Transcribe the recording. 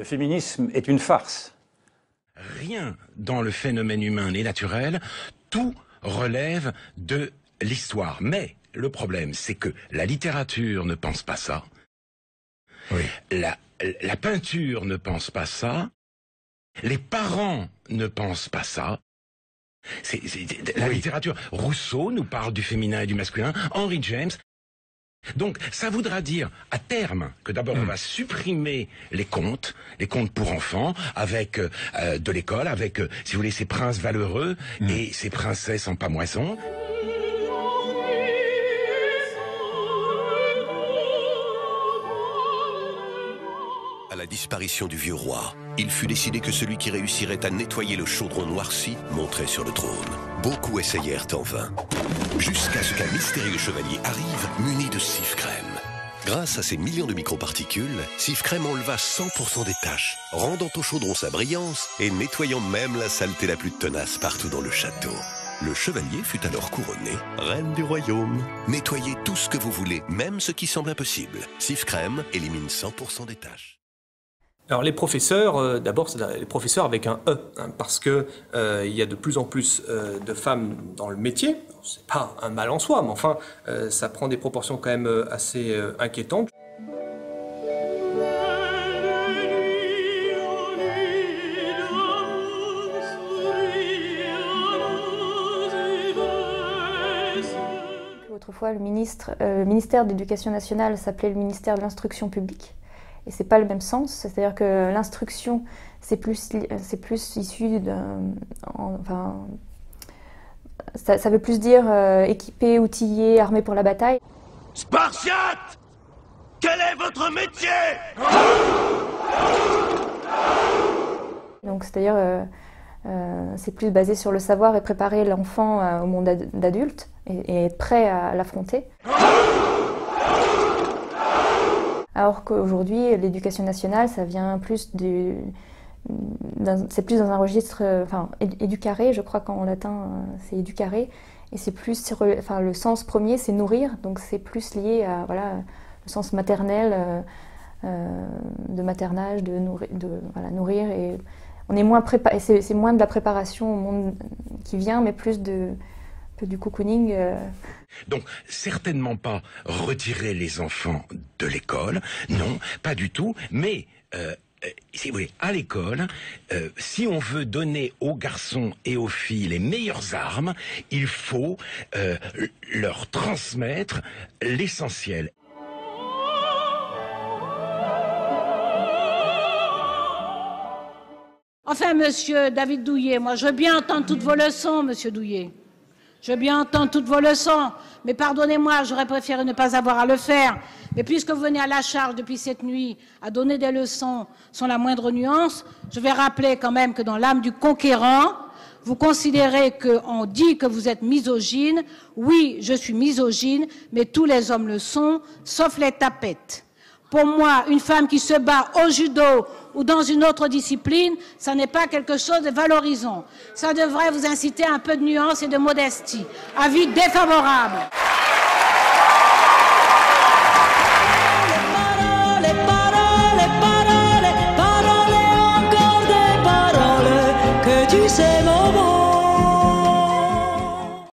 le féminisme est une farce. Rien dans le phénomène humain n'est naturel, tout relève de l'histoire. Mais le problème, c'est que la littérature ne pense pas ça, oui. La peinture ne pense pas ça, les parents ne pensent pas ça. La littérature. Rousseau nous parle du féminin et du masculin, Henry James. Donc, ça voudra dire, à terme, que d'abord on va supprimer les contes pour enfants, avec de l'école, avec, si vous voulez, ces princes valeureux et ces princesses en pamoison. À la disparition du vieux roi, il fut décidé que celui qui réussirait à nettoyer le chaudron noirci monterait sur le trône. Beaucoup essayèrent en vain, jusqu'à ce qu'un mystérieux chevalier arrive muni de Cif-Crème. Grâce à ces millions de microparticules, Cif-Crème enleva 100% des taches, rendant au chaudron sa brillance et nettoyant même la saleté la plus tenace partout dans le château. Le chevalier fut alors couronné reine du royaume. Nettoyez tout ce que vous voulez, même ce qui semble impossible. Cif-Crème élimine 100% des taches. Alors les professeurs, d'abord c'est les professeurs avec un E, parce que il y a de plus en plus de femmes dans le métier. C'est pas un mal en soi, mais enfin ça prend des proportions quand même assez inquiétantes. Autrefois, le ministère de l'Éducation nationale s'appelait le ministère de l'Instruction publique. Et c'est pas le même sens, c'est-à-dire que l'instruction, c'est plus issu ça veut plus dire équipé, outillé, armé pour la bataille. Spartiate! Quel est votre métier? Donc c'est-à-dire, c'est plus basé sur le savoir et préparer l'enfant au monde d'adulte et être prêt à l'affronter. Alors qu'aujourd'hui, l'éducation nationale, ça vient plus c'est plus dans un registre, éducaré, je crois qu'en latin c'est éducaré, et c'est plus le sens premier, c'est nourrir, donc c'est plus lié à le sens maternel, de maternage, de nourrir, et on est moins préparé, c'est moins de la préparation au monde qui vient, mais plus du cocooning. Donc, certainement pas retirer les enfants de l'école, non, pas du tout, mais, si vous voulez, à l'école, si on veut donner aux garçons et aux filles les meilleures armes, il faut leur transmettre l'essentiel. Enfin, monsieur David Douillet, moi je veux bien entendre toutes vos leçons, monsieur Douillet. Je veux bien entendre toutes vos leçons, mais pardonnez-moi, j'aurais préféré ne pas avoir à le faire. Mais puisque vous venez à la charge depuis cette nuit à donner des leçons sans la moindre nuance, je vais rappeler quand même que dans l'âme du conquérant, vous considérez qu'on dit que vous êtes misogyne. Oui, je suis misogyne, mais tous les hommes le sont, sauf les tapettes. Pour moi, une femme qui se bat au judo ou dans une autre discipline, ça n'est pas quelque chose de valorisant. Ça devrait vous inciter à un peu de nuance et de modestie. Avis défavorable.